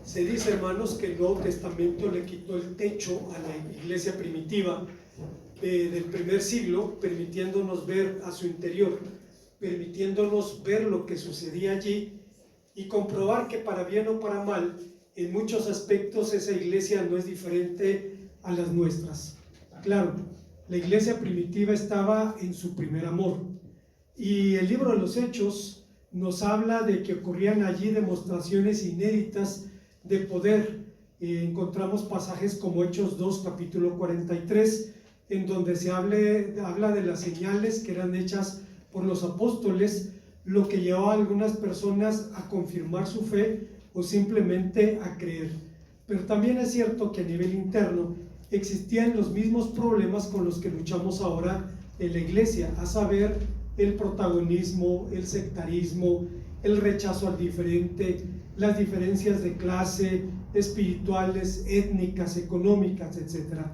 Se dice, hermanos, que el Nuevo Testamento le quitó el techo a la iglesia primitiva del primer siglo, permitiéndonos ver a su interior, permitiéndonos ver lo que sucedía allí y comprobar que para bien o para mal, en muchos aspectos esa iglesia no es diferente a las nuestras. Claro, la iglesia primitiva estaba en su primer amor, y el libro de los Hechos nos habla de que ocurrían allí demostraciones inéditas de poder. Encontramos pasajes como Hechos 2, capítulo 43, en donde se habla de las señales que eran hechas por los apóstoles, lo que llevó a algunas personas a confirmar su fe o simplemente a creer. Pero también es cierto que a nivel interno existían los mismos problemas con los que luchamos ahora en la iglesia, a saber, el protagonismo, el sectarismo, el rechazo al diferente, las diferencias de clase, espirituales, étnicas, económicas, etc.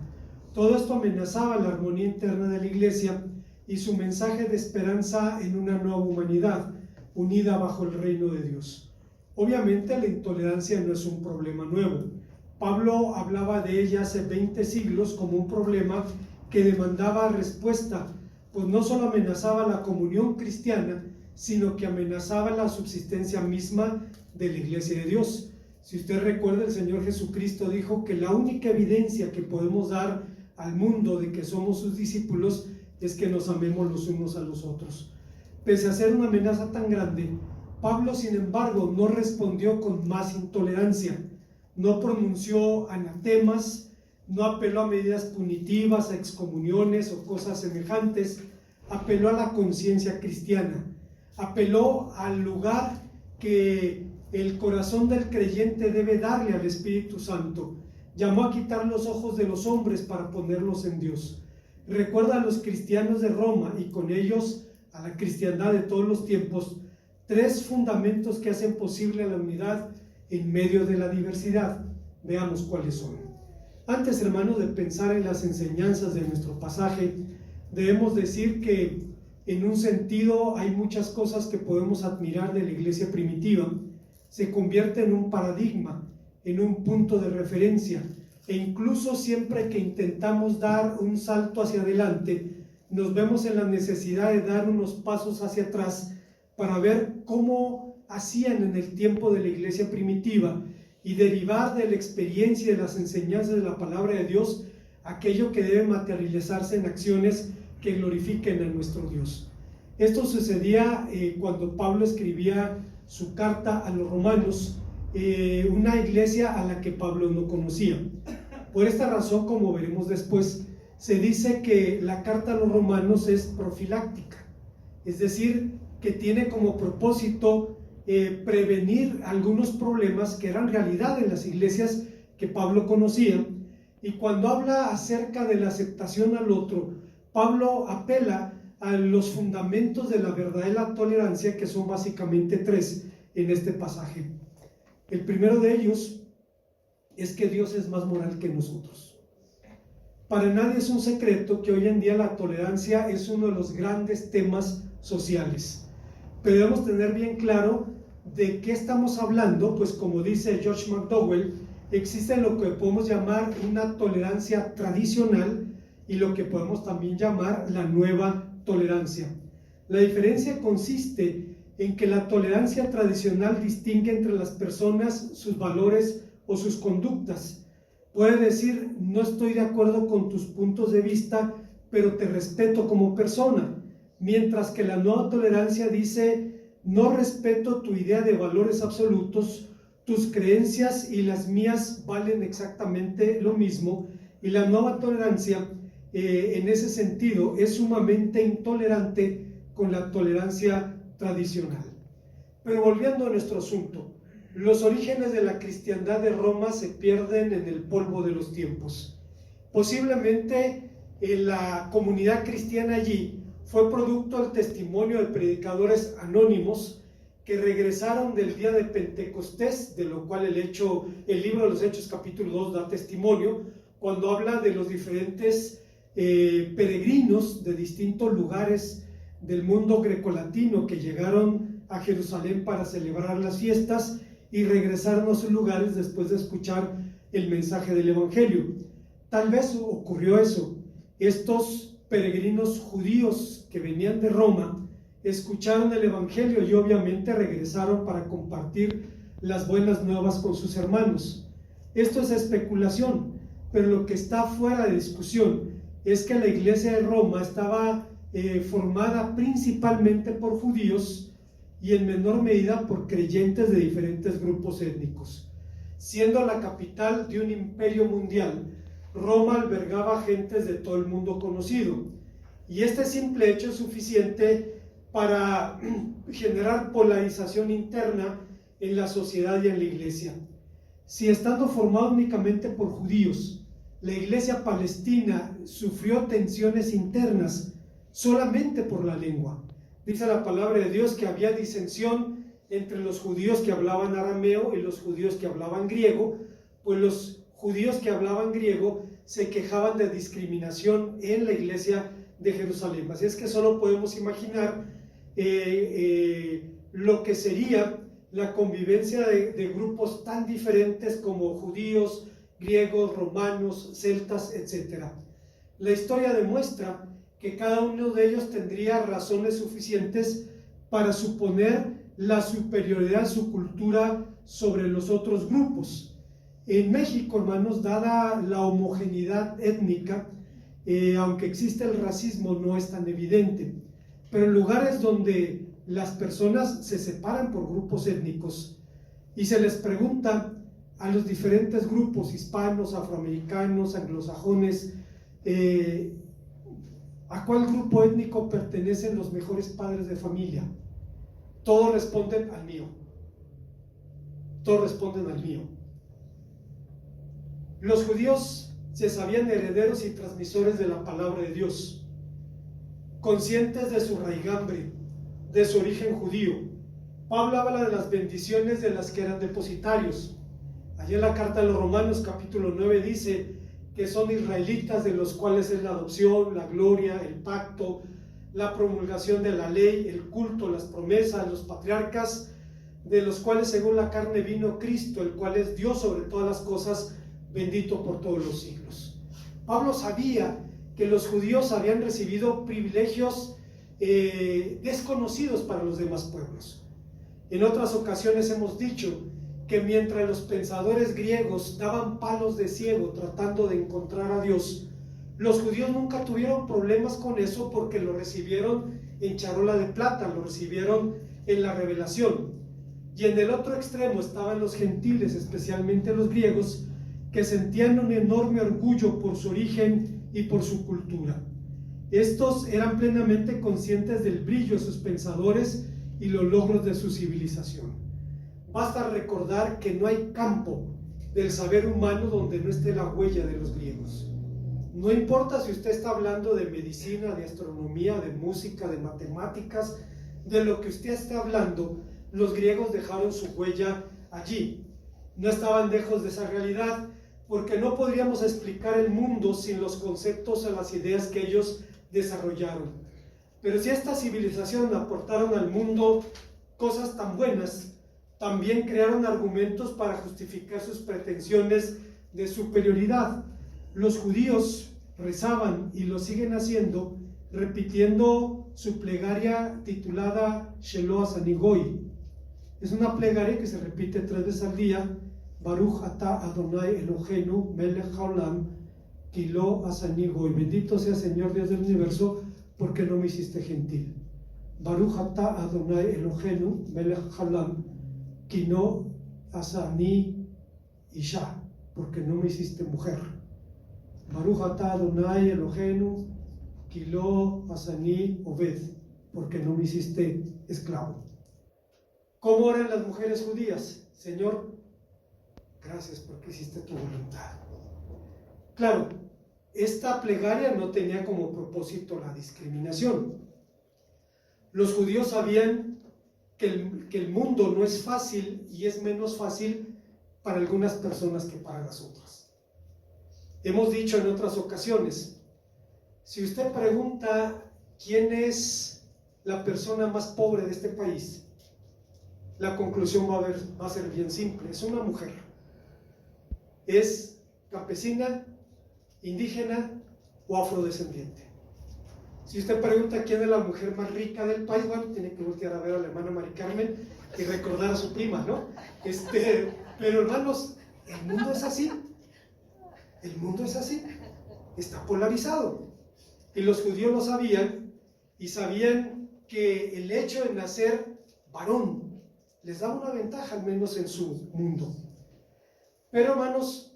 Todo esto amenazaba la armonía interna de la iglesia y su mensaje de esperanza en una nueva humanidad unida bajo el reino de Dios. Obviamente la intolerancia no es un problema nuevo. Pablo hablaba de ella hace 20 siglos como un problema que demandaba respuesta, pues no solo amenazaba la comunión cristiana, sino que amenazaba la subsistencia misma de la iglesia de Dios. Si usted recuerda, el Señor Jesucristo dijo que la única evidencia que podemos dar al mundo de que somos sus discípulos es que nos amemos los unos a los otros. Pese a ser una amenaza tan grande, Pablo, sin embargo, no respondió con más intolerancia, no pronunció anatemas, no apeló a medidas punitivas, a excomuniones o cosas semejantes, apeló a la conciencia cristiana, apeló al lugar que el corazón del creyente debe darle al Espíritu Santo. Llamó a quitar los ojos de los hombres para ponerlos en Dios. Recuerda a los cristianos de Roma y con ellos a la cristiandad de todos los tiempos, 3 fundamentos que hacen posible la unidad en medio de la diversidad. Veamos cuáles son. Antes, hermanos, de pensar en las enseñanzas de nuestro pasaje, debemos decir que en un sentido hay muchas cosas que podemos admirar de la iglesia primitiva. Se convierte en un paradigma, en un punto de referencia, e incluso siempre que intentamos dar un salto hacia adelante, nos vemos en la necesidad de dar unos pasos hacia atrás para ver cómo hacían en el tiempo de la iglesia primitiva y derivar de la experiencia y de las enseñanzas de la palabra de Dios aquello que debe materializarse en acciones que glorifiquen a nuestro Dios. Esto sucedía cuando Pablo escribía su carta a los romanos, una iglesia a la que Pablo no conocía. Por esta razón, como veremos después, se dice que la carta a los romanos es profiláctica, es decir, que tiene como propósito prevenir algunos problemas que eran realidad en las iglesias que Pablo conocía. Y cuando habla acerca de la aceptación al otro, Pablo apela a los fundamentos de la verdadera tolerancia, que son básicamente 3 en este pasaje. El primero de ellos es que Dios es más moral que nosotros. Para nadie es un secreto que hoy en día la tolerancia es uno de los grandes temas sociales. Pero debemos tener bien claro de qué estamos hablando, pues como dice George McDowell, existe lo que podemos llamar una tolerancia tradicional y lo que podemos también llamar la nueva tolerancia. La diferencia consiste en que la tolerancia tradicional distingue entre las personas sus valores o sus conductas. Puede decir, no estoy de acuerdo con tus puntos de vista, pero te respeto como persona. Mientras que la nueva tolerancia dice, no respeto tu idea de valores absolutos, tus creencias y las mías valen exactamente lo mismo. Y la nueva tolerancia, en ese sentido, es sumamente intolerante con la tolerancia tradicional. Pero volviendo a nuestro asunto, los orígenes de la cristiandad de Roma se pierden en el polvo de los tiempos. Posiblemente la comunidad cristiana allí fue producto del testimonio de predicadores anónimos que regresaron del día de Pentecostés, de lo cual el libro de los Hechos capítulo 2 da testimonio, cuando habla de los diferentes peregrinos de distintos lugares del mundo grecolatino que llegaron a Jerusalén para celebrar las fiestas y regresaron a sus lugares después de escuchar el mensaje del Evangelio. Tal vez ocurrió eso. Estos peregrinos judíos que venían de Roma escucharon el Evangelio y obviamente regresaron para compartir las buenas nuevas con sus hermanos. Esto es especulación, pero lo que está fuera de discusión es que la iglesia de Roma estaba formada principalmente por judíos y en menor medida por creyentes de diferentes grupos étnicos. Siendo la capital de un imperio mundial, Roma albergaba gentes de todo el mundo conocido, y este simple hecho es suficiente para generar polarización interna en la sociedad y en la iglesia. Si estando formada únicamente por judíos, la iglesia palestina sufrió tensiones internas solamente por la lengua. Dice la palabra de Dios que había disensión entre los judíos que hablaban arameo y los judíos que hablaban griego, pues los judíos que hablaban griego se quejaban de discriminación en la iglesia de Jerusalén. Así es que solo podemos imaginar lo que sería la convivencia de grupos tan diferentes como judíos, griegos, romanos, celtas, etc. La historia demuestra que cada uno de ellos tendría razones suficientes para suponer la superioridad de su cultura sobre los otros grupos. En México, hermanos, dada la homogeneidad étnica, aunque existe el racismo, no es tan evidente, pero en lugares donde las personas se separan por grupos étnicos y se les pregunta a los diferentes grupos hispanos, afroamericanos, anglosajones, ¿a cuál grupo étnico pertenecen los mejores padres de familia? Todos responden al mío. Todos responden al mío. Los judíos se sabían herederos y transmisores de la palabra de Dios, conscientes de su raigambre, de su origen judío. Pablo habla de las bendiciones de las que eran depositarios. Allí en la carta a los Romanos capítulo 9 dice que son israelitas, de los cuales es la adopción, la gloria, el pacto, la promulgación de la ley, el culto, las promesas, los patriarcas, de los cuales según la carne vino Cristo, el cual es Dios sobre todas las cosas, bendito por todos los siglos. Pablo sabía que los judíos habían recibido privilegios desconocidos para los demás pueblos. En otras ocasiones hemos dicho que mientras los pensadores griegos daban palos de ciego tratando de encontrar a Dios, los judíos nunca tuvieron problemas con eso porque lo recibieron en charola de plata, lo recibieron en la revelación. Y en el otro extremo estaban los gentiles, especialmente los griegos, que sentían un enorme orgullo por su origen y por su cultura. Estos eran plenamente conscientes del brillo de sus pensadores y los logros de su civilización. Basta recordar que no hay campo del saber humano donde no esté la huella de los griegos. No importa si usted está hablando de medicina, de astronomía, de música, de matemáticas, de lo que usted esté hablando, los griegos dejaron su huella allí. No estaban lejos de esa realidad, porque no podríamos explicar el mundo sin los conceptos o las ideas que ellos desarrollaron. Pero si esta civilización aportaron al mundo cosas tan buenas, también crearon argumentos para justificar sus pretensiones de superioridad. Los judíos rezaban y lo siguen haciendo, repitiendo su plegaria titulada Shelo Asanigoy. Es una plegaria que se repite 3 veces al día. Baruch ata Adonai Eloheinu melech haolam ki lo asani goy. Bendito sea Señor Dios del universo, porque no me hiciste gentil. Baruch ata Adonai Eloheinu melech haolam ki no asani isha, porque no me hiciste mujer. Baruch ata Adonai Eloheinu ki lo asani oved, porque no me hiciste esclavo. ¿Cómo oran las mujeres judías? Señor, gracias porque hiciste tu voluntad. Claro, esta plegaria no tenía como propósito la discriminación. Los judíos sabían que el mundo no es fácil y es menos fácil para algunas personas que para las otras. Hemos dicho en otras ocasiones, si usted pregunta quién es la persona más pobre de este país, la conclusión va a ser bien simple. Es una mujer. Es campesina, indígena o afrodescendiente. Si usted pregunta quién es la mujer más rica del país, bueno, tiene que voltear a ver a la hermana Mari Carmen y recordar a su prima, ¿no? Pero hermanos, el mundo es así. El mundo es así. Está polarizado. Y los judíos lo sabían, y sabían que el hecho de nacer varón les daba una ventaja, al menos en su mundo. Pero hermanos,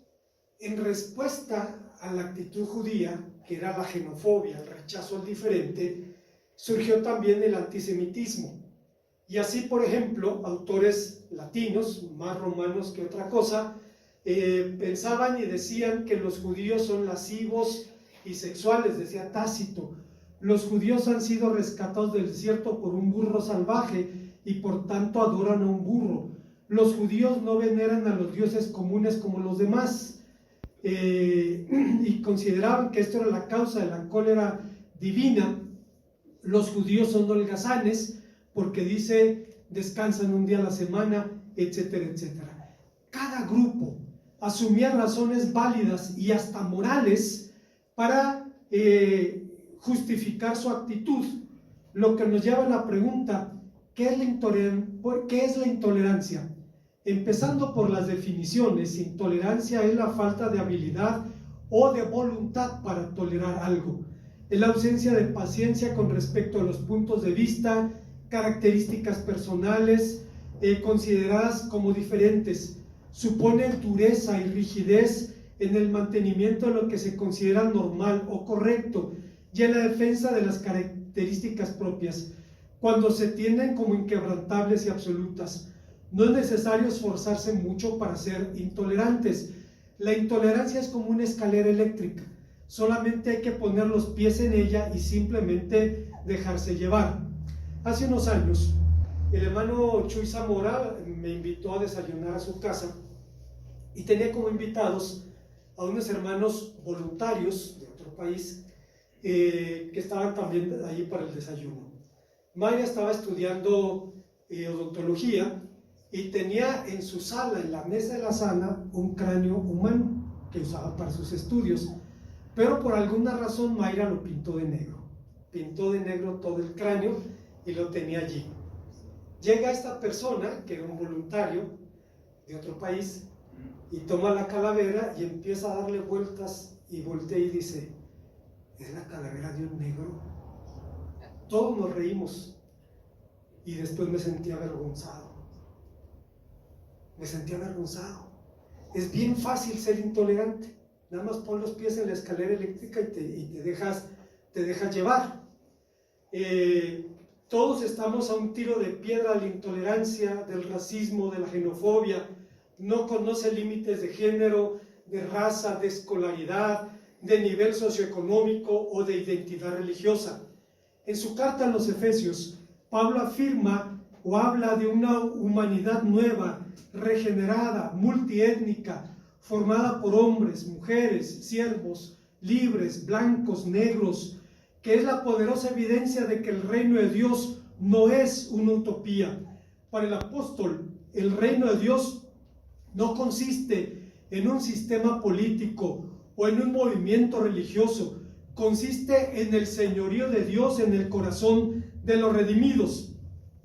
en respuesta a la actitud judía, que era la xenofobia, el rechazo al diferente, surgió también el antisemitismo. Y así, por ejemplo, autores latinos, más romanos que otra cosa, pensaban y decían que los judíos son lascivos y sexuales. Decía Tácito: los judíos han sido rescatados del desierto por un burro salvaje y por tanto adoran a un burro. Los judíos no veneran a los dioses comunes como los demás. Y consideraban que esto era la causa de la cólera divina. Los judíos son holgazanes porque dice descansan un día a la semana, etcétera, etcétera. Cada grupo asumía razones válidas y hasta morales para justificar su actitud, lo que nos lleva a la pregunta: ¿qué es la intolerancia? Empezando por las definiciones, intolerancia es la falta de habilidad o de voluntad para tolerar algo. Es la ausencia de paciencia con respecto a los puntos de vista, características personales consideradas como diferentes. Supone dureza y rigidez en el mantenimiento de lo que se considera normal o correcto y en la defensa de las características propias, cuando se tienden como inquebrantables y absolutas. No es necesario esforzarse mucho para ser intolerantes. La intolerancia es como una escalera eléctrica. Solamente hay que poner los pies en ella y simplemente dejarse llevar. Hace unos años, el hermano Chuy Zamora me invitó a desayunar a su casa y tenía como invitados a unos hermanos voluntarios de otro país que estaban también allí para el desayuno. Mayra estaba estudiando odontología y tenía en su sala, en la mesa de la sala, un cráneo humano que usaba para sus estudios. Pero por alguna razón Mayra lo pintó de negro. Pintó de negro todo el cráneo y lo tenía allí. Llega esta persona, que era un voluntario de otro país, y toma la calavera y empieza a darle vueltas y voltea y dice: ¿es la calavera de un negro? Todos nos reímos y después me sentí avergonzado. Me sentí avergonzado. Es bien fácil ser intolerante. Nada más pon los pies en la escalera eléctrica y te dejas llevar. Todos estamos a un tiro de piedra de la intolerancia, del racismo, de la xenofobia. No conoce límites de género, de raza, de escolaridad, de nivel socioeconómico o de identidad religiosa. En su carta a los Efesios, Pablo afirma o habla de una humanidad nueva, regenerada, multiétnica, formada por hombres, mujeres, siervos, libres, blancos, negros, que es la poderosa evidencia de que el reino de Dios no es una utopía. Para el apóstol, el reino de Dios no consiste en un sistema político o en un movimiento religioso, consiste en el señorío de Dios en el corazón de los redimidos.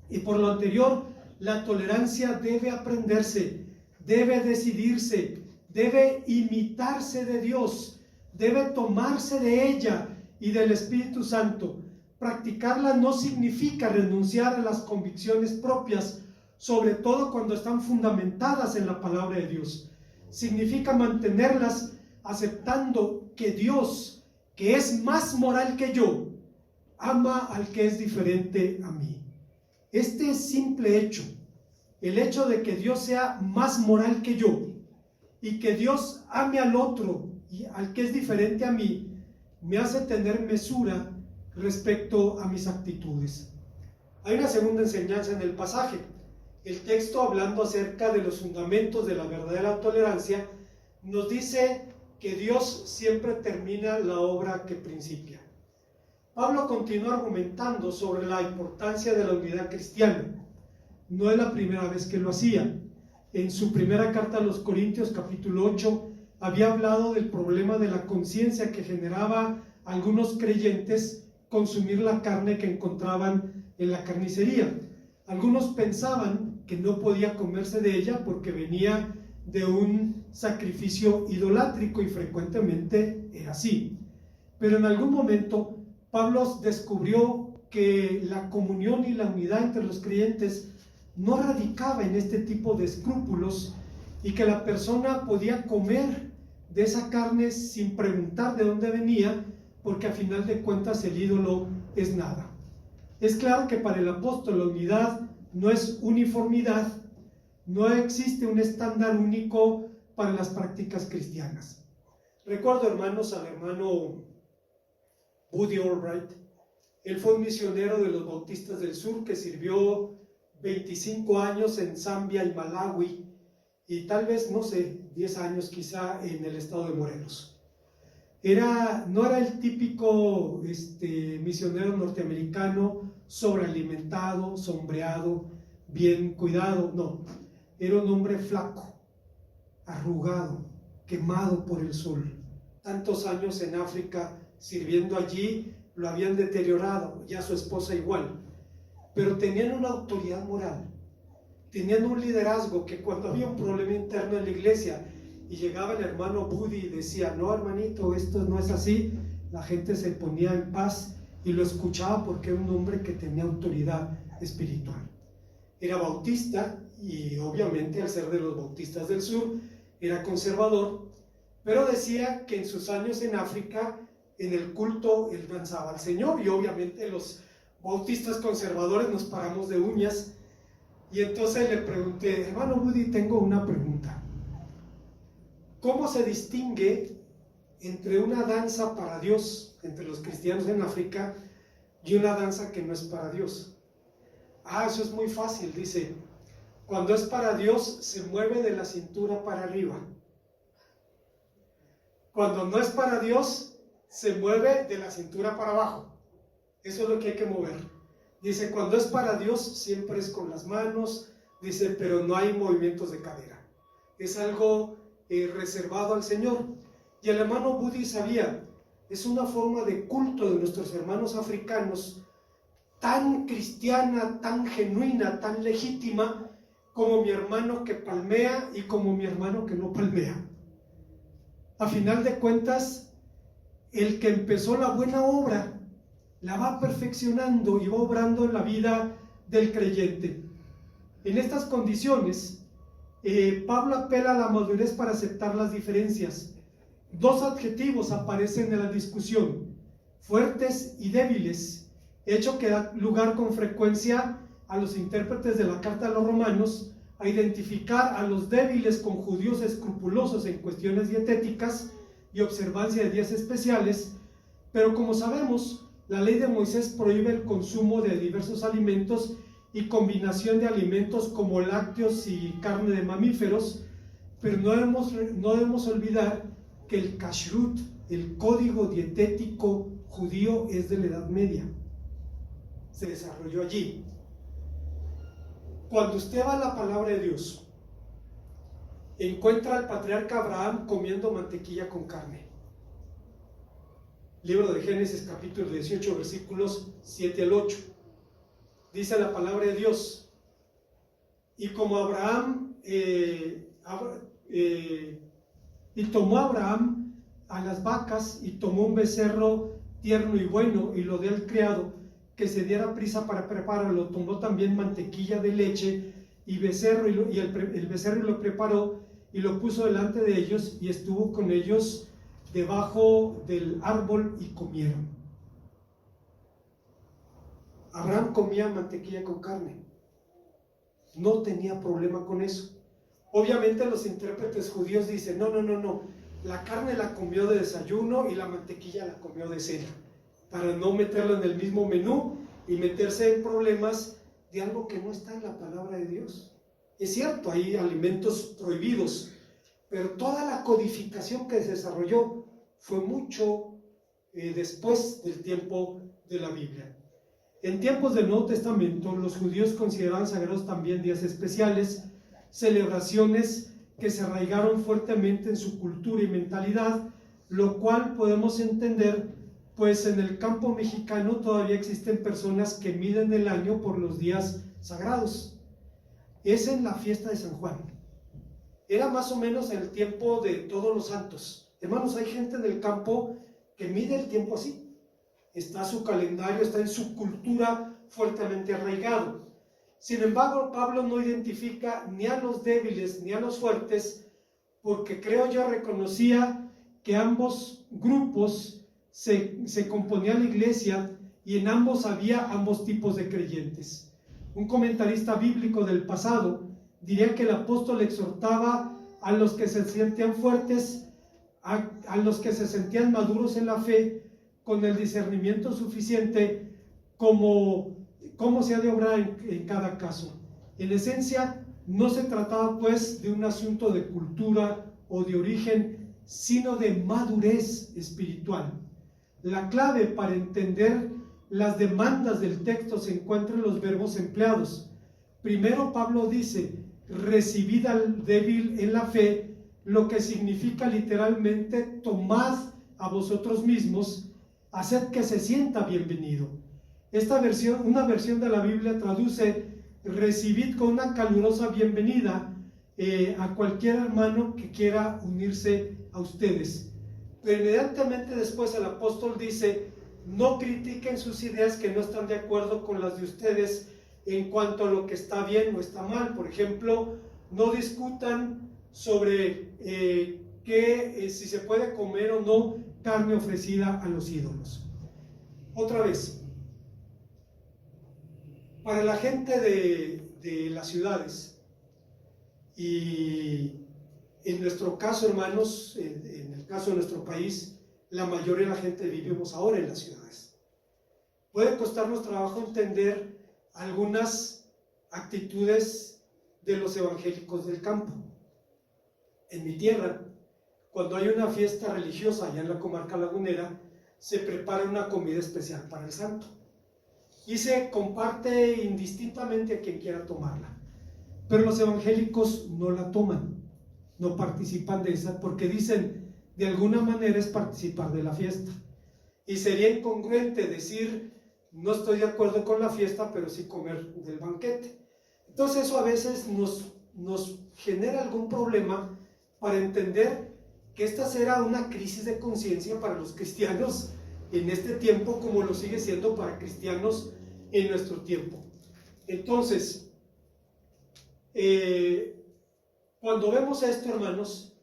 Y por lo anterior, la tolerancia debe aprenderse, debe decidirse, debe imitarse de Dios, debe tomarse de ella y del Espíritu Santo. Practicarla no significa renunciar a las convicciones propias, sobre todo cuando están fundamentadas en la palabra de Dios. Significa mantenerlas aceptando que Dios, que es más moral que yo, ama al que es diferente a mí. Este simple hecho, el hecho de que Dios sea más moral que yo y que Dios ame al otro y al que es diferente a mí, me hace tener mesura respecto a mis actitudes. Hay una segunda enseñanza en el pasaje. El texto, hablando acerca de los fundamentos de la verdadera tolerancia, nos dice que Dios siempre termina la obra que principia. Pablo continúa argumentando sobre la importancia de la unidad cristiana. no es la primera vez que lo hacía. En su primera carta a los Corintios, capítulo 8, había hablado del problema de la conciencia que generaba a algunos creyentes consumir la carne que encontraban en la carnicería. Algunos pensaban que no podía comerse de ella porque venía de un sacrificio idolátrico, y frecuentemente era así. Pero en algún momento Pablo descubrió que la comunión y la unidad entre los creyentes no radicaba en este tipo de escrúpulos, y que la persona podía comer de esa carne sin preguntar de dónde venía, porque a final de cuentas el ídolo es nada. Es claro que para el apóstol la unidad no es uniformidad, no existe un estándar único para las prácticas cristianas. Recuerdo, hermanos, al hermano Buddy Albright. Él fue un misionero de los Bautistas del Sur que sirvió 25 años en Zambia y Malawi, y tal vez, no sé, 10 años quizá en el estado de Morelos. No era el típico misionero norteamericano sobrealimentado, sombreado, bien cuidado, no. Era un hombre flaco, arrugado, quemado por el sol. Tantos años en África sirviendo allí lo habían deteriorado, ya su esposa igual. Pero tenían una autoridad moral, tenían un liderazgo que cuando había un problema interno en la iglesia y llegaba el hermano Buddy y decía: no, hermanito, esto no es así, la gente se ponía en paz y lo escuchaba, porque era un hombre que tenía autoridad espiritual. Era bautista, y obviamente al ser de los Bautistas del Sur era conservador, pero decía que en sus años en África, en el culto, él danzaba al Señor, y obviamente los bautistas conservadores nos paramos de uñas. Y entonces le pregunté: hermano Buddy, tengo una pregunta. ¿Cómo se distingue entre una danza para Dios entre los cristianos en África y una danza que no es para Dios? Eso es muy fácil, dice. Cuando es para Dios, se mueve de la cintura para arriba. Cuando no es para Dios, se mueve de la cintura para abajo. Eso es lo que hay que mover. Dice, cuando es para Dios, siempre es con las manos. Dice, pero no hay movimientos de cadera. Es algo reservado al Señor. Y el hermano Buddy sabía, es una forma de culto de nuestros hermanos africanos, tan cristiana, tan genuina, tan legítima, como mi hermano que palmea y como mi hermano que no palmea. A final de cuentas, el que empezó la buena obra la va perfeccionando y va obrando en la vida del creyente. En estas condiciones, Pablo apela a la madurez para aceptar las diferencias. Dos adjetivos aparecen en la discusión: fuertes y débiles, hecho que da lugar con frecuencia a los intérpretes de la carta a los romanos a identificar a los débiles con judíos escrupulosos en cuestiones dietéticas y observancia de días especiales. Pero como sabemos, la ley de Moisés prohíbe el consumo de diversos alimentos y combinación de alimentos como lácteos y carne de mamíferos, pero no debemos olvidar que el kashrut, el código dietético judío, es de la Edad Media. Se desarrolló allí. Cuando usted va a la palabra de Dios, encuentra al patriarca Abraham comiendo mantequilla con carne. Libro de Génesis, capítulo 18, versículos 7 al 8. Dice la palabra de Dios: y como Abraham, y tomó Abraham a las vacas, y tomó un becerro tierno y bueno, y lo dio al criado, que se diera prisa para prepararlo. Tomó también mantequilla de leche y becerro, el becerro lo preparó, y lo puso delante de ellos, y estuvo con ellos debajo del árbol, y comieron. Abraham comía mantequilla con carne, no tenía problema con eso. Obviamente los intérpretes judíos dicen, no, la carne la comió de desayuno y la mantequilla la comió de cena, para no meterlo en el mismo menú y meterse en problemas de algo que no está en la palabra de Dios. Es cierto, hay alimentos prohibidos, pero toda la codificación que se desarrolló fue mucho después del tiempo de la Biblia. En tiempos del Nuevo Testamento, los judíos consideraban sagrados también días especiales, celebraciones que se arraigaron fuertemente en su cultura y mentalidad, lo cual podemos entender, pues en el campo mexicano todavía existen personas que miden el año por los días sagrados. Es en la fiesta de San Juan. Era más o menos el tiempo de Todos los Santos. Hermanos, hay gente en el campo que mide el tiempo así. Está su calendario, está en su cultura fuertemente arraigado. Sin embargo, Pablo no identifica ni a los débiles ni a los fuertes, porque creo yo reconocía que ambos grupos se componía la iglesia y en ambos había ambos tipos de creyentes. Un comentarista bíblico del pasado diría que el apóstol exhortaba a los que se sentían fuertes, a los que se sentían maduros en la fe, con el discernimiento suficiente cómo se ha de obrar en cada caso. En esencia, no se trataba pues de un asunto de cultura o de origen, sino de madurez espiritual. La clave para entender las demandas del texto se encuentra en los verbos empleados. Primero, Pablo dice: recibid al débil en la fe, lo que significa literalmente: tomad a vosotros mismos, haced que se sienta bienvenido. Una versión de la Biblia traduce: recibid con una calurosa bienvenida a cualquier hermano que quiera unirse a ustedes. Pero inmediatamente después el apóstol dice: no critiquen sus ideas que no están de acuerdo con las de ustedes en cuanto a lo que está bien o está mal. Por ejemplo, no discutan sobre si se puede comer o no carne ofrecida a los ídolos. Otra vez, para la gente de las ciudades, y en nuestro caso, hermanos, en el caso de nuestro país, la mayoría de la gente vivimos ahora en las ciudades. Puede costarnos trabajo entender algunas actitudes de los evangélicos del campo. En mi tierra, cuando hay una fiesta religiosa allá en la comarca lagunera, se prepara una comida especial para el santo y se comparte indistintamente a quien quiera tomarla. Pero los evangélicos no la toman, no participan de esa, porque dicen: de alguna manera es participar de la fiesta. Y sería incongruente decir: no estoy de acuerdo con la fiesta, pero sí comer del banquete. Entonces eso a veces nos genera algún problema para entender que esta será una crisis de conciencia para los cristianos en este tiempo, como lo sigue siendo para cristianos en nuestro tiempo. Entonces, cuando vemos esto, hermanos,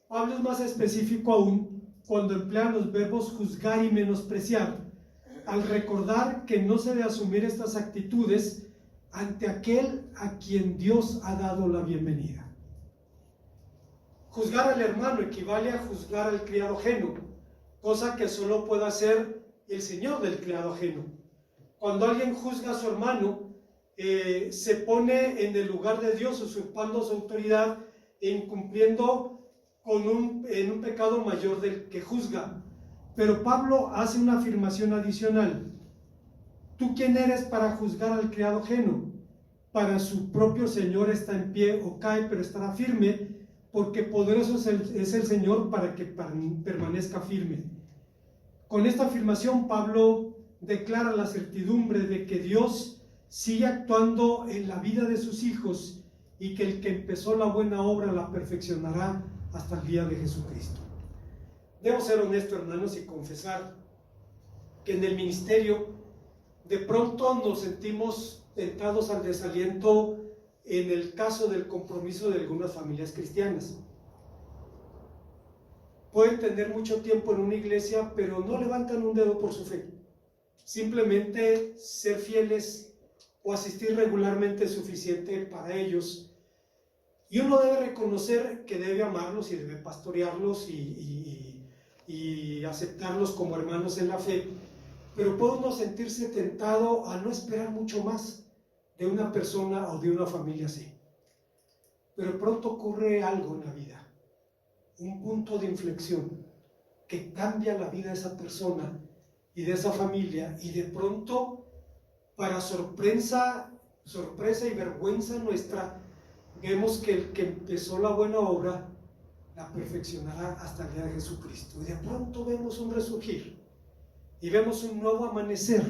Pablo es más específico aún cuando emplea los verbos juzgar y menospreciar, al recordar que no se debe asumir estas actitudes ante aquel a quien Dios ha dado la bienvenida. Juzgar al hermano equivale a juzgar al criado ajeno, cosa que solo puede hacer el Señor del criado ajeno. Cuando alguien juzga a su hermano, se pone en el lugar de Dios, usurpando su autoridad e incumpliendo en un pecado mayor del que juzga. Pero Pablo hace una afirmación adicional: ¿tú quién eres para juzgar al criado ajeno? Para su propio Señor está en pie o cae, pero estará firme, porque poderoso es el Señor para que permanezca firme. Con esta afirmación, Pablo declara la certidumbre de que Dios sigue actuando en la vida de sus hijos y que el que empezó la buena obra la perfeccionará hasta el día de Jesucristo. Debo ser honesto, hermanos, y confesar que en el ministerio de pronto nos sentimos tentados al desaliento en el caso del compromiso de algunas familias cristianas. Pueden tener mucho tiempo en una iglesia, pero no levantan un dedo por su fe. Simplemente ser fieles o asistir regularmente es suficiente para ellos. Y uno debe reconocer que debe amarlos y debe pastorearlos y aceptarlos como hermanos en la fe, pero puede uno sentirse tentado a no esperar mucho más de una persona o de una familia así. Pero pronto ocurre algo en la vida, un punto de inflexión que cambia la vida de esa persona y de esa familia, y de pronto Para sorpresa y vergüenza nuestra, vemos que el que empezó la buena obra la perfeccionará hasta el día de Jesucristo. Y de pronto vemos un resurgir y vemos un nuevo amanecer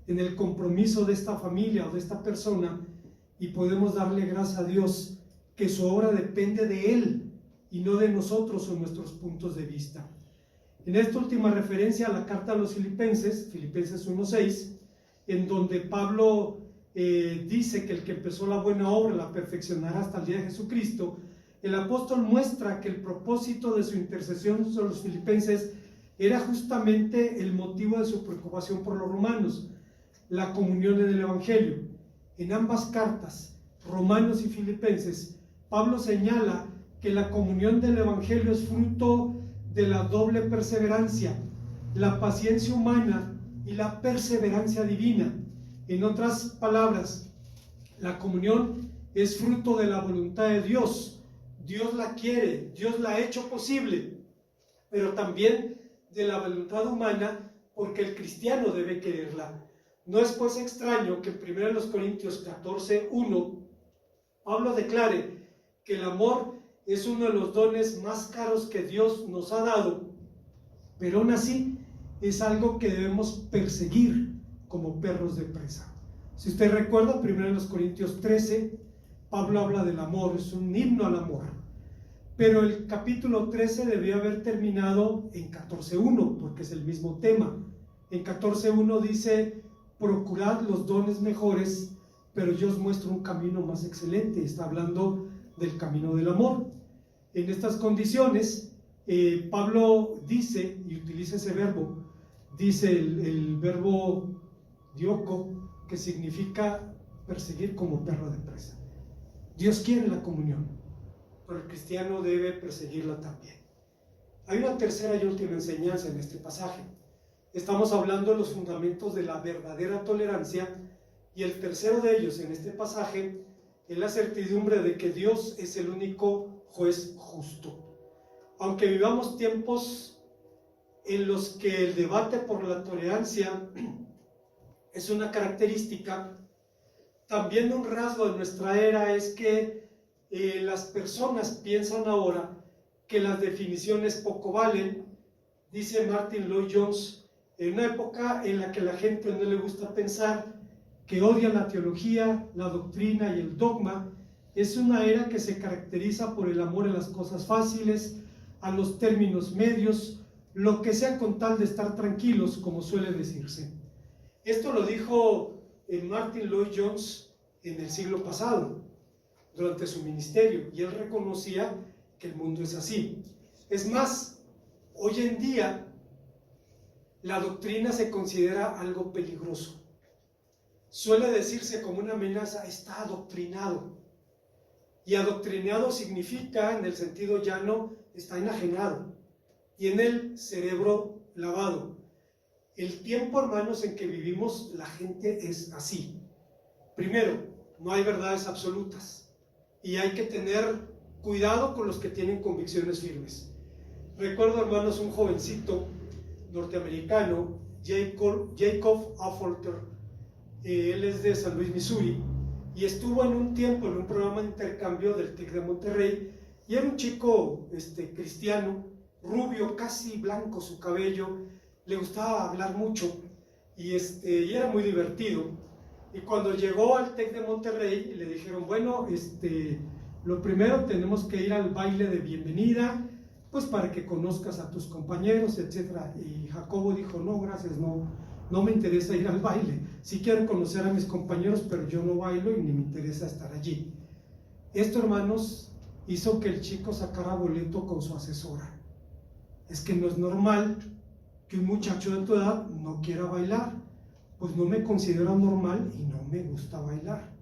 en el compromiso de esta familia o de esta persona, y podemos darle gracias a Dios que su obra depende de Él y no de nosotros o nuestros puntos de vista. En esta última referencia a la carta a los Filipenses, Filipenses 1:6, en donde Pablo dice que el que empezó la buena obra la perfeccionará hasta el día de Jesucristo, el apóstol muestra que el propósito de su intercesión sobre los filipenses era justamente el motivo de su preocupación por los romanos, la comunión en el Evangelio. En ambas cartas, Romanos y Filipenses, Pablo señala que la comunión del Evangelio es fruto de la doble perseverancia, la paciencia humana y la perseverancia divina. En otras palabras, la comunión es fruto de la voluntad de Dios. Dios la quiere, Dios la ha hecho posible, pero también de la voluntad humana, porque el cristiano debe quererla. No es pues extraño que en 1 Corintios 14:1 Pablo declare que el amor es uno de los dones más caros que Dios nos ha dado, pero aún así es algo que debemos perseguir como perros de presa. Si usted recuerda, 1 Corintios 13, Pablo habla del amor, es un himno al amor, pero el capítulo 13 debió haber terminado en 14:1, porque es el mismo tema. En 14:1 dice: procurad los dones mejores, pero yo os muestro un camino más excelente. Está hablando del camino del amor. En estas condiciones, Pablo dice, y utiliza ese verbo, dice el verbo dioko, que significa perseguir como perro de presa. Dios quiere la comunión, pero el cristiano debe perseguirla también. Hay una tercera y última enseñanza en este pasaje. Estamos hablando de los fundamentos de la verdadera tolerancia, y el tercero de ellos en este pasaje es la certidumbre de que Dios es el único juez justo. Aunque vivamos tiempos en los que el debate por la tolerancia es una característica, también un rasgo de nuestra era es que las personas piensan ahora que las definiciones poco valen. Dice Martin Lloyd-Jones: en una época en la que la gente no le gusta pensar, que odia la teología, la doctrina y el dogma, es una era que se caracteriza por el amor a las cosas fáciles, a los términos medios, lo que sea con tal de estar tranquilos, como suele decirse. Esto lo dijo Martin Lloyd-Jones en el siglo pasado, durante su ministerio, y él reconocía que el mundo es así. Es más, hoy en día la doctrina se considera algo peligroso. Suele decirse como una amenaza: está adoctrinado. Y adoctrinado significa, en el sentido llano, está enajenado. Tiene el cerebro lavado. El tiempo, hermanos, en que vivimos, la gente es así. Primero, no hay verdades absolutas, y hay que tener cuidado con los que tienen convicciones firmes. Recuerdo, hermanos, un jovencito norteamericano, Jacob Affolter. Él es de San Luis, Missouri, y estuvo en un tiempo en un programa de intercambio del TEC de Monterrey, y era un chico cristiano, rubio, casi blanco su cabello, le gustaba hablar mucho, y era muy divertido. Y cuando llegó al TEC de Monterrey, le dijeron: bueno, lo primero, tenemos que ir al baile de bienvenida, pues para que conozcas a tus compañeros, etc. Y Jacobo dijo: no, gracias, no me interesa ir al baile. Sí quiero conocer a mis compañeros, pero yo no bailo y ni me interesa estar allí. Esto, hermanos, hizo que el chico sacara boleto con su asesora. Es que no es normal que un muchacho de tu edad no quiera bailar. Pues no me considero normal y no me gusta bailar.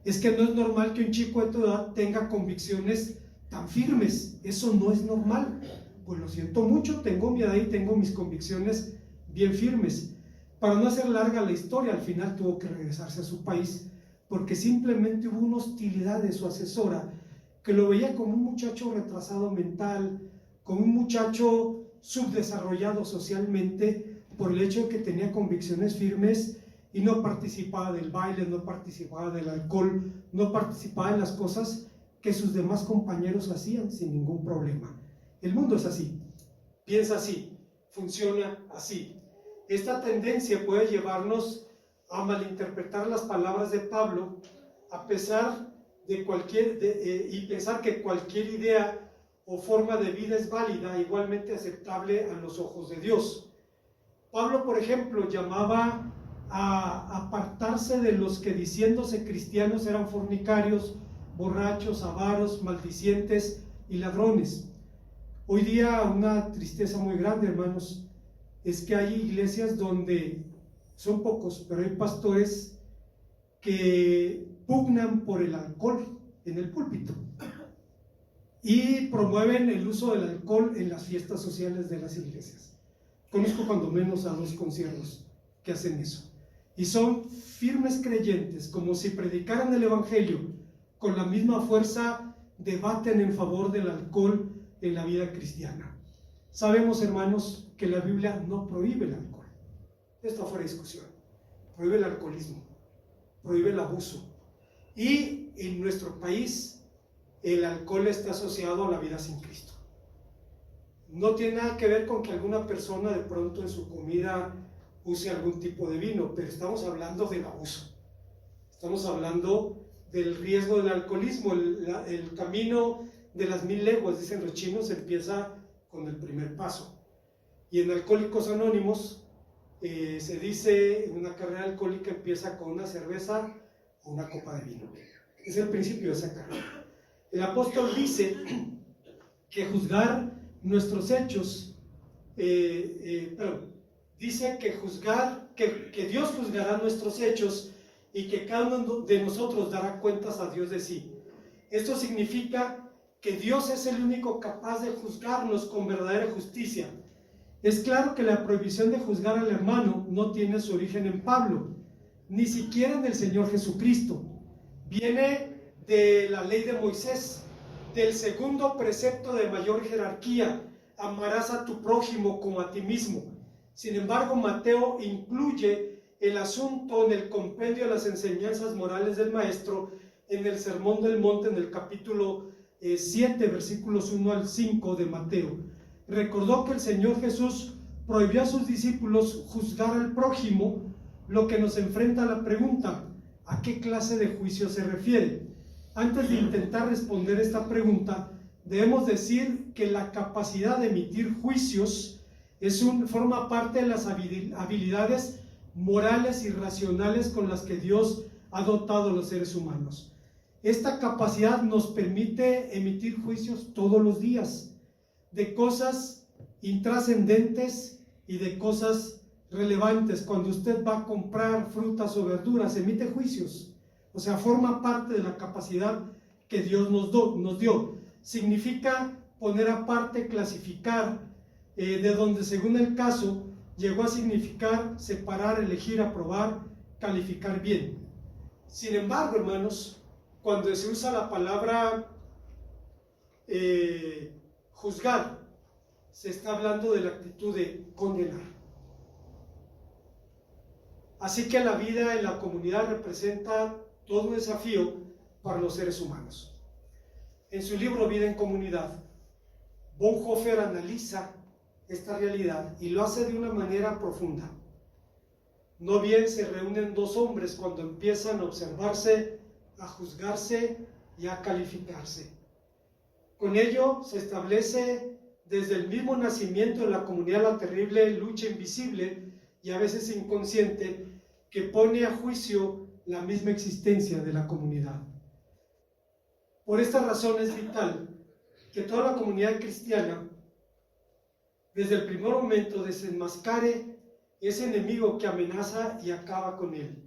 Es que no es normal que un chico de tu edad tenga convicciones tan firmes. Eso no es normal. Pues lo siento mucho, tengo mi edad y tengo mis convicciones bien firmes. Para no hacer larga la historia, al final tuvo que regresarse a su país, porque simplemente hubo una hostilidad de su asesora, que lo veía como un muchacho retrasado mental, como un muchacho subdesarrollado socialmente, por el hecho de que tenía convicciones firmes y no participaba del baile, no participaba del alcohol, no participaba en las cosas que sus demás compañeros hacían sin ningún problema. El mundo es así, piensa así, funciona así. Esta tendencia puede llevarnos a malinterpretar las palabras de Pablo, a pesar de y pensar que cualquier idea o forma de vida es válida, igualmente aceptable a los ojos de Dios. Pablo, por ejemplo, llamaba a apartarse de los que diciéndose cristianos eran fornicarios, borrachos, avaros, maldicientes y ladrones. Hoy día una tristeza muy grande, hermanos, es que hay iglesias donde son pocos, pero hay pastores que pugnan por el alcohol en el púlpito y promueven el uso del alcohol en las fiestas sociales de las iglesias. Conozco cuando menos a 2 conciervos que hacen eso. Y son firmes creyentes, como si predicaran el evangelio, con la misma fuerza debaten en favor del alcohol en la vida cristiana. Sabemos, hermanos, que la Biblia no prohíbe el alcohol. Esto fuera de discusión. Prohíbe el alcoholismo, prohíbe el abuso. Y en nuestro país el alcohol está asociado a la vida sin Cristo. No tiene nada que ver con que alguna persona de pronto en su comida use algún tipo de vino, pero estamos hablando del abuso. Estamos hablando del riesgo del alcoholismo. El camino de las 1000 leguas, dicen los chinos, empieza con el primer paso. Y en Alcohólicos Anónimos se dice, una carrera alcohólica empieza con una cerveza o una copa de vino. Es el principio de esa carrera. El apóstol dice que juzgar nuestros hechos, dice que Dios juzgará nuestros hechos y que cada uno de nosotros dará cuentas a Dios de sí. Esto significa que Dios es el único capaz de juzgarnos con verdadera justicia. Es claro que la prohibición de juzgar al hermano no tiene su origen en Pablo, ni siquiera en el Señor Jesucristo. Viene de la ley de Moisés, del segundo precepto de mayor jerarquía: amarás a tu prójimo como a ti mismo. Sin embargo, Mateo incluye el asunto en el compendio de las enseñanzas morales del Maestro en el Sermón del Monte, en el capítulo 7, versículos 1 al 5 de Mateo. Recordó que el Señor Jesús prohibió a sus discípulos juzgar al prójimo, lo que nos enfrenta a la pregunta: ¿a qué clase de juicio se refiere? Antes de intentar responder esta pregunta, debemos decir que la capacidad de emitir juicios forma parte de las habilidades morales y racionales con las que Dios ha dotado a los seres humanos. Esta capacidad nos permite emitir juicios todos los días, de cosas intrascendentes y de cosas relevantes. Cuando usted va a comprar frutas o verduras, emite juicios. O sea, forma parte de la capacidad que Dios nos dio. Significa poner aparte, clasificar, de donde según el caso llegó a significar separar, elegir, aprobar, calificar bien. Sin embargo, hermanos, cuando se usa la palabra juzgar, se está hablando de la actitud de condenar. Así que la vida en la comunidad representa todo un desafío para los seres humanos. En su libro Vida en Comunidad, Bonhoeffer analiza esta realidad y lo hace de una manera profunda. No bien se reúnen 2 hombres cuando empiezan a observarse, a juzgarse y a calificarse. Con ello se establece desde el mismo nacimiento de la comunidad la terrible lucha invisible y a veces inconsciente que pone a juicio la misma existencia de la comunidad. Por esta razón es vital que toda la comunidad cristiana desde el primer momento desenmascare ese enemigo que amenaza y acaba con él.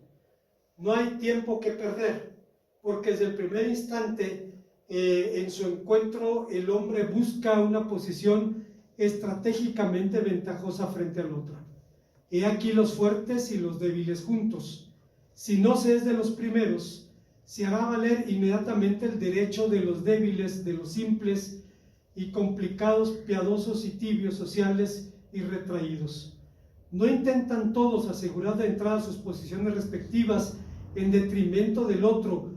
No hay tiempo que perder, porque desde el primer instante en su encuentro el hombre busca una posición estratégicamente ventajosa frente al otro. He aquí los fuertes y los débiles juntos. Si no se es de los primeros, se hará valer inmediatamente el derecho de los débiles, de los simples y complicados, piadosos y tibios, sociales y retraídos. ¿No intentan todos asegurar de entrada sus posiciones respectivas en detrimento del otro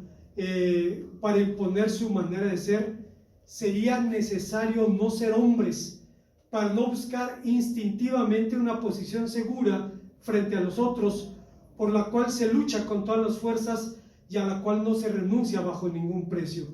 para imponer su manera de ser? Sería necesario no ser hombres para no buscar instintivamente una posición segura frente a los otros, por la cual se lucha con todas las fuerzas y a la cual no se renuncia bajo ningún precio.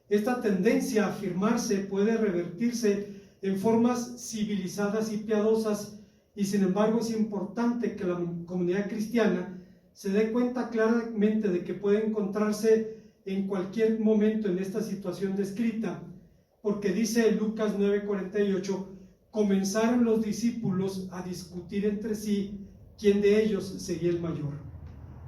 Esta tendencia a afirmarse puede revertirse en formas civilizadas y piadosas, y sin embargo es importante que la comunidad cristiana se dé cuenta claramente de que puede encontrarse en cualquier momento en esta situación descrita, porque dice Lucas 9:48, comenzaron los discípulos a discutir entre sí quién de ellos sería el mayor.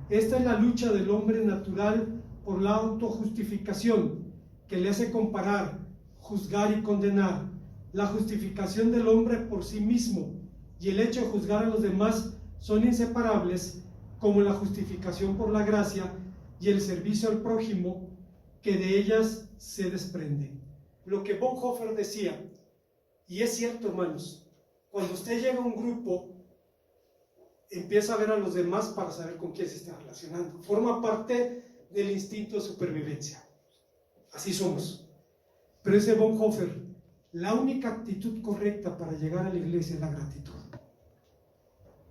Esta es la lucha del hombre natural por la autojustificación, que le hace comparar, juzgar y condenar. La justificación del hombre por sí mismo y el hecho de juzgar a los demás son inseparables, como la justificación por la gracia y el servicio al prójimo, que de ellas se desprende. Lo que Bonhoeffer decía, y es cierto, hermanos, cuando usted llega a un grupo, empieza a ver a los demás para saber con quién se está relacionando. Forma parte del instinto de supervivencia. Así somos. Pero dice Bonhoeffer, la única actitud correcta para llegar a la iglesia es la gratitud.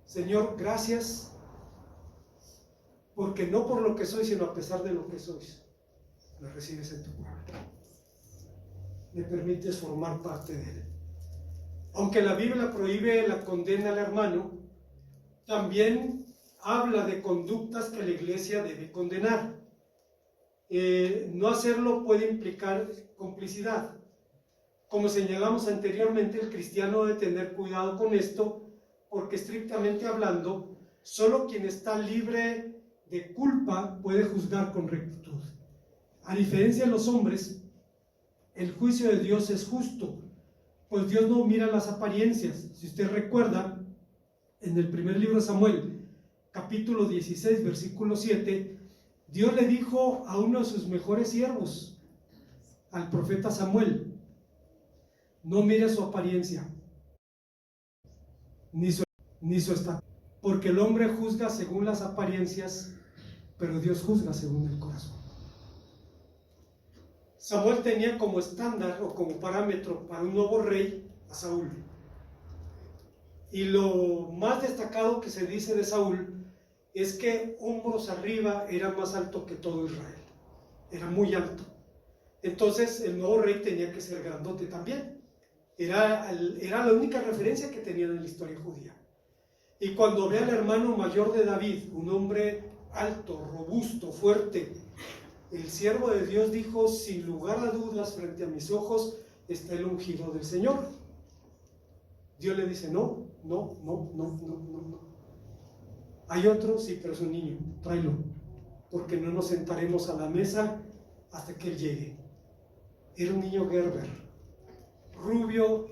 Señor, gracias, porque no por lo que soy, sino a pesar de lo que sois, me recibes en tu pueblo. Me permites formar parte de él. Aunque la Biblia prohíbe la condena al hermano, también habla de conductas que la iglesia debe condenar. No hacerlo puede implicar complicidad. Como señalamos anteriormente, el cristiano debe tener cuidado con esto, porque estrictamente hablando, solo quien está libre de culpa puede juzgar con rectitud. A diferencia de los hombres, el juicio de Dios es justo, pues Dios no mira las apariencias. Si usted recuerda, en el primer libro de Samuel, capítulo 16, versículo 7, Dios le dijo a uno de sus mejores siervos, al profeta Samuel, no mire su apariencia, ni su estatura, porque el hombre juzga según las apariencias, pero Dios juzga según el corazón. Samuel tenía como estándar o como parámetro para un nuevo rey a Saúl. Y lo más destacado que se dice de Saúl es que hombros arriba era más alto que todo Israel. Era muy alto. Entonces el nuevo rey tenía que ser grandote también. Era la única referencia que tenían en la historia judía. Y cuando ve al hermano mayor de David, un hombre alto, robusto, fuerte, el siervo de Dios dijo, sin lugar a dudas, frente a mis ojos está el ungido del Señor. Dios le dice, no. Hay otro, sí, pero es un niño, tráelo, porque no nos sentaremos a la mesa hasta que él llegue. Era un niño Gerber, rubio,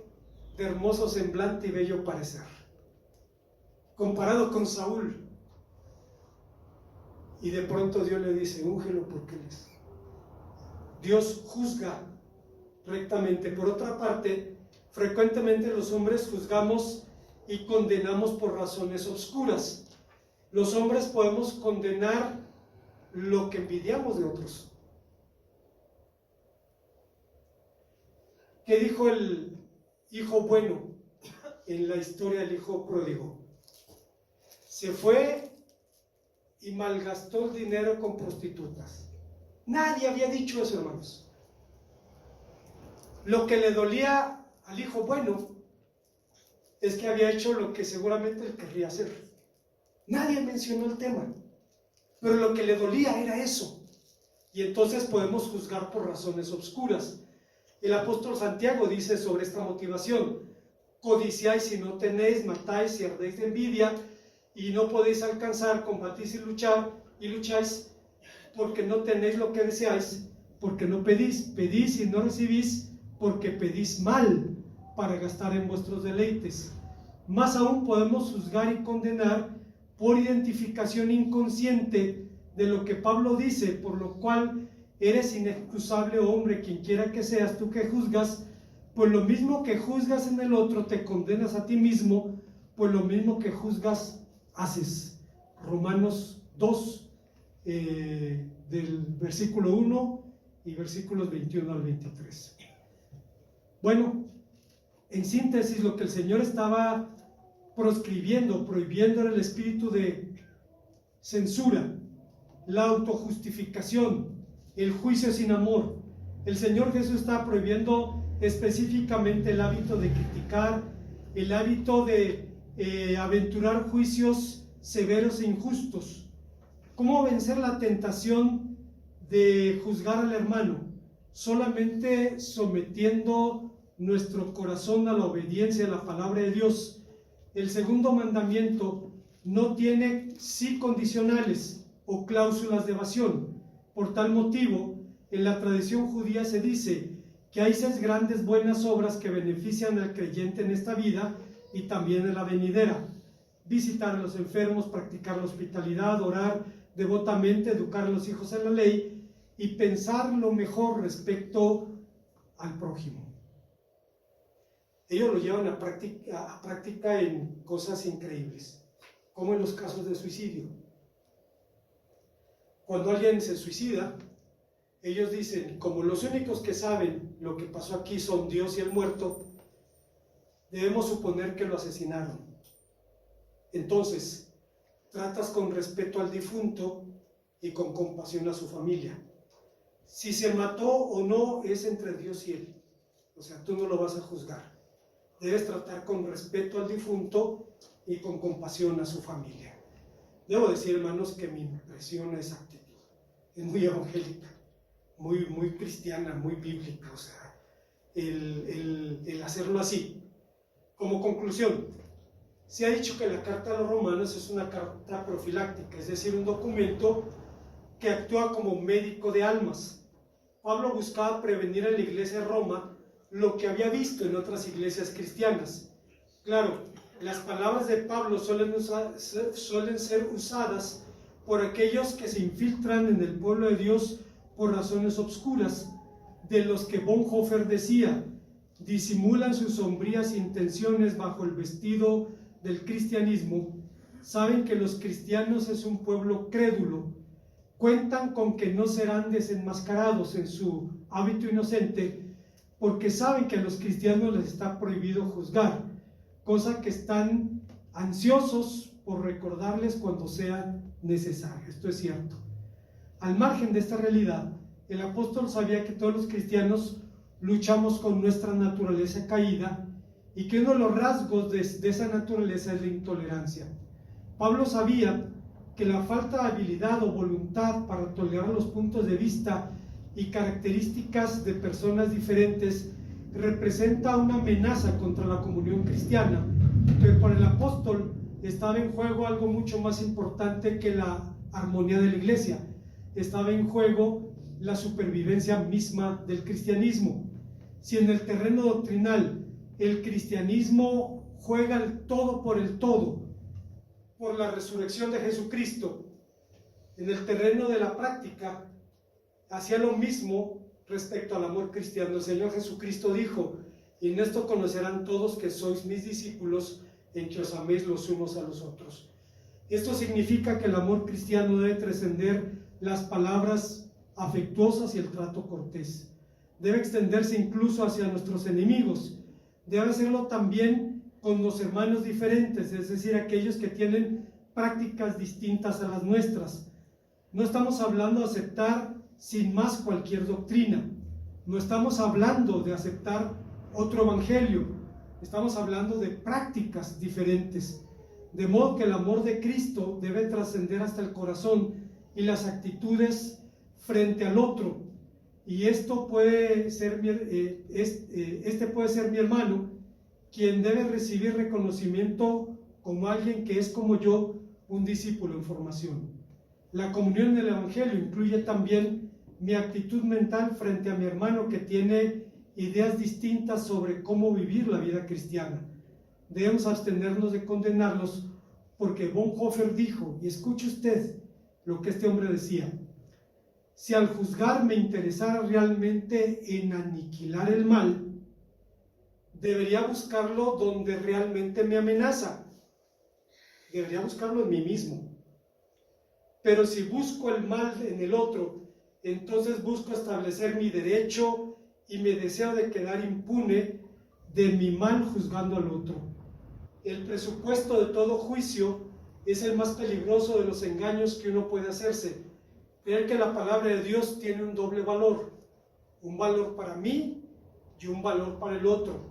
de hermoso semblante y bello parecer, comparado con Saúl. Y de pronto Dios le dice, úngelo porque él es. Dios juzga rectamente. Por otra parte, frecuentemente los hombres juzgamos y condenamos por razones obscuras. Los hombres podemos condenar lo que envidiamos de otros. ¿Qué dijo el hijo bueno en la historia del hijo pródigo? Se fue y malgastó el dinero con prostitutas. Nadie había dicho eso, hermanos. Lo que le dolía al hijo bueno es que había hecho lo que seguramente él querría hacer. Nadie mencionó el tema, pero lo que le dolía era eso. Y entonces podemos juzgar por razones obscuras. El apóstol Santiago dice sobre esta motivación, codiciáis y no tenéis, matáis y ardéis de envidia, y no podéis alcanzar, combatís y lucháis, porque no tenéis lo que deseáis, porque no pedís, pedís y no recibís, porque pedís mal, para gastar en vuestros deleites. Más aún podemos juzgar y condenar por identificación inconsciente de lo que Pablo dice, por lo cual eres inexcusable, hombre, quien quiera que seas tú que juzgas, pues lo mismo que juzgas en el otro te condenas a ti mismo, pues lo mismo que juzgas, haces. Romanos 2, del versículo 1 y versículos 21 al 23. Bueno, en síntesis, lo que el Señor estaba prohibiendo era el espíritu de censura, la autojustificación, el juicio sin amor. El Señor Jesús está prohibiendo específicamente el hábito de criticar, el hábito de aventurar juicios severos e injustos. ¿Cómo vencer la tentación de juzgar al hermano? Solamente sometiendo nuestro corazón a la obediencia a la palabra de Dios. El segundo mandamiento no tiene sí condicionales o cláusulas de evasión. Por tal motivo, en la tradición judía se dice que hay 6 grandes buenas obras que benefician al creyente en esta vida y también en la venidera: visitar a los enfermos, practicar la hospitalidad, orar devotamente, educar a los hijos en la ley y pensar lo mejor respecto al prójimo. Ellos lo llevan a práctica en cosas increíbles, como en los casos de suicidio. Cuando alguien se suicida, ellos dicen, como los únicos que saben lo que pasó aquí son Dios y el muerto, debemos suponer que lo asesinaron. Entonces, tratas con respeto al difunto y con compasión a su familia. Si se mató o no es entre Dios y él. O sea, tú no lo vas a juzgar. Debes tratar con respeto al difunto y con compasión a su familia. Debo decir, hermanos, que me impresiona esa actitud. Es muy evangélica, muy cristiana, muy bíblica. O sea, el hacerlo así. Como conclusión, se ha dicho que la carta a los romanos es una carta profiláctica, es decir, un documento que actúa como médico de almas. Pablo buscaba prevenir en la iglesia de Roma lo que había visto en otras iglesias cristianas. Claro, las palabras de Pablo suelen ser usadas por aquellos que se infiltran en el pueblo de Dios por razones obscuras, de los que Bonhoeffer decía: disimulan sus sombrías intenciones bajo el vestido del cristianismo, saben que los cristianos es un pueblo crédulo, cuentan con que no serán desenmascarados en su hábito inocente, porque saben que a los cristianos les está prohibido juzgar, cosa que están ansiosos por recordarles cuando sea necesario. Esto es cierto. Al margen de esta realidad, el apóstol sabía que todos los cristianos luchamos con nuestra naturaleza caída y que uno de los rasgos de esa naturaleza es la intolerancia. Pablo sabía que la falta de habilidad o voluntad para tolerar los puntos de vista y características de personas diferentes representa una amenaza contra la comunión cristiana, pero para el apóstol estaba en juego algo mucho más importante que la armonía de la iglesia. Estaba en juego la supervivencia misma del cristianismo. Si en el terreno doctrinal el cristianismo juega el todo, por la resurrección de Jesucristo, en el terreno de la práctica hacía lo mismo respecto al amor cristiano. El Señor Jesucristo dijo: y en esto conocerán todos que sois mis discípulos, en que os améis los unos a los otros. Esto significa que el amor cristiano debe trascender las palabras afectuosas y el trato cortés. Debe extenderse incluso hacia nuestros enemigos. Debe hacerlo también con los hermanos diferentes, es decir, aquellos que tienen prácticas distintas a las nuestras. No estamos hablando de aceptar sin más cualquier doctrina. No estamos hablando de aceptar otro evangelio. Estamos hablando de prácticas diferentes. De modo que el amor de Cristo debe trascender hasta el corazón y las actitudes frente al otro. Y esto puede ser puede ser mi hermano, quien debe recibir reconocimiento como alguien que es como yo, un discípulo en formación. La comunión en el evangelio incluye también mi actitud mental frente a mi hermano que tiene ideas distintas sobre cómo vivir la vida cristiana. Debemos abstenernos de condenarlos, porque Bonhoeffer dijo, y escuche usted lo que este hombre decía: si al juzgar me interesara realmente en aniquilar el mal, debería buscarlo donde realmente me amenaza, debería buscarlo en mí mismo. Pero si busco el mal en el otro, entonces busco establecer mi derecho y mi deseo de quedar impune de mi mal juzgando al otro. El presupuesto de todo juicio es el más peligroso de los engaños que uno puede hacerse. Creer que la palabra de Dios tiene un doble valor, un valor para mí y un valor para el otro.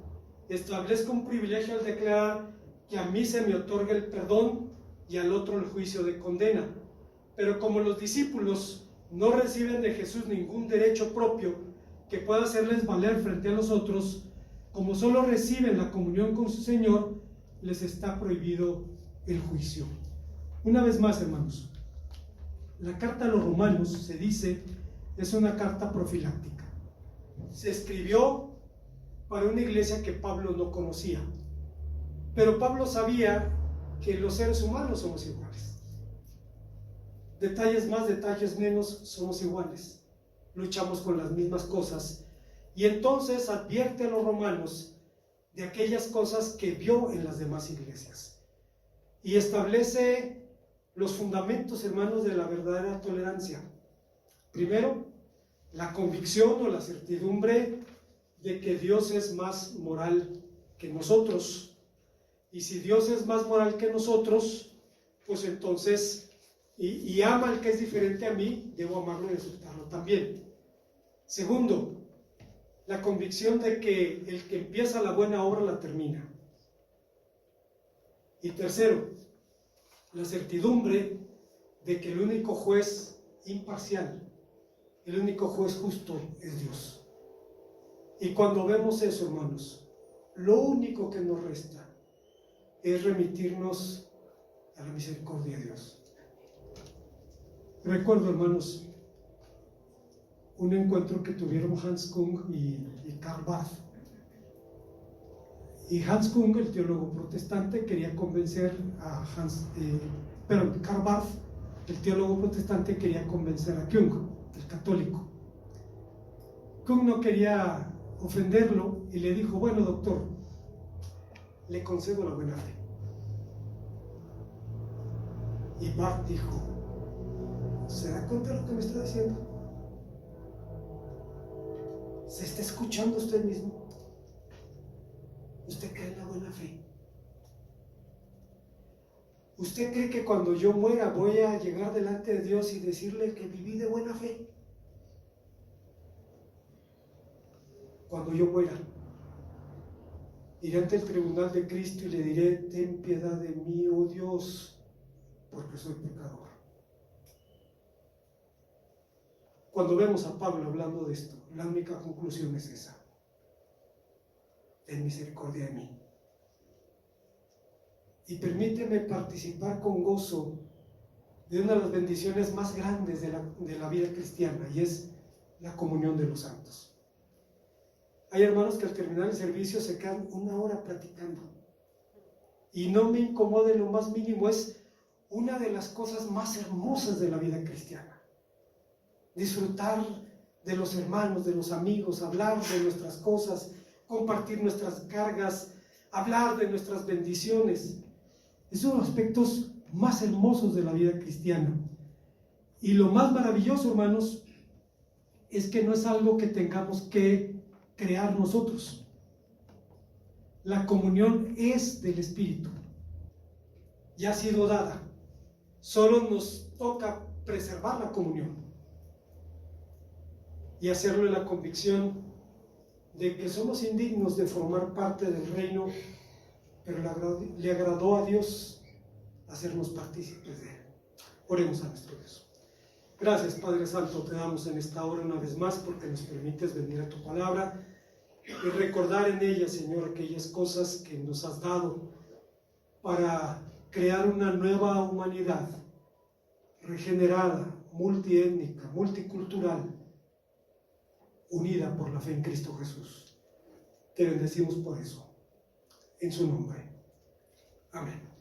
Establezco un privilegio al declarar que a mí se me otorga el perdón y al otro el juicio de condena. Pero como los discípulos no reciben de Jesús ningún derecho propio que pueda hacerles valer frente a los otros, como solo reciben la comunión con su Señor, les está prohibido el juicio. Una vez más, hermanos, la carta a los romanos, se dice, es una carta profiláctica. Se escribió para una iglesia que Pablo no conocía, pero Pablo sabía que los seres humanos somos iguales. Detalles más, detalles menos, somos iguales. Luchamos con las mismas cosas. Y entonces advierte a los romanos de aquellas cosas que vio en las demás iglesias. Y establece los fundamentos, hermanos, de la verdadera tolerancia. Primero, la convicción o la certidumbre de que Dios es más moral que nosotros. Y si Dios es más moral que nosotros, pues entonces, y ama al que es diferente a mí, debo amarlo y aceptarlo también. Segundo, la convicción de que el que empieza la buena obra la termina. Y tercero, la certidumbre de que el único juez imparcial, el único juez justo es Dios. Y cuando vemos eso, hermanos, lo único que nos resta es remitirnos a la misericordia de Dios. Recuerdo, hermanos, un encuentro que tuvieron Hans Kung y Karl Barth. Y Hans Kung, el teólogo protestante, quería convencer a Karl Barth, el teólogo protestante, quería convencer a Jung, el católico. Kung no quería ofenderlo y le dijo: bueno, doctor, le concedo la buena fe. Y Barth dijo: ¿se da cuenta de lo que me está diciendo? ¿Se está escuchando usted mismo? ¿Usted cree en la buena fe? ¿Usted cree que cuando yo muera voy a llegar delante de Dios y decirle que viví de buena fe? Cuando yo muera, iré ante el tribunal de Cristo y le diré: ten piedad de mí, oh Dios, porque soy pecador. Cuando vemos a Pablo hablando de esto, la única conclusión es esa: ten misericordia de mí. Y permíteme participar con gozo de una de las bendiciones más grandes de la vida cristiana, y es la comunión de los santos. Hay hermanos que al terminar el servicio se quedan una hora platicando, y no me incomoda en lo más mínimo. Es una de las cosas más hermosas de la vida cristiana. Disfrutar de los hermanos, de los amigos, hablar de nuestras cosas, compartir nuestras cargas, hablar de nuestras bendiciones. Es uno de los aspectos más hermosos de la vida cristiana. Y lo más maravilloso, hermanos, es que no es algo que tengamos que crear nosotros. La comunión es del Espíritu, ya ha sido dada. Solo nos toca preservar la comunión y hacerlo en la convicción de que somos indignos de formar parte del reino, pero le agradó a Dios hacernos partícipes de él. Oremos a nuestro Dios. Gracias, Padre Santo, te damos en esta hora una vez más porque nos permites venir a tu palabra y recordar en ella, Señor, aquellas cosas que nos has dado para crear una nueva humanidad regenerada, multiétnica, multicultural, unida por la fe en Cristo Jesús. Te bendecimos por eso, en su nombre. Amén.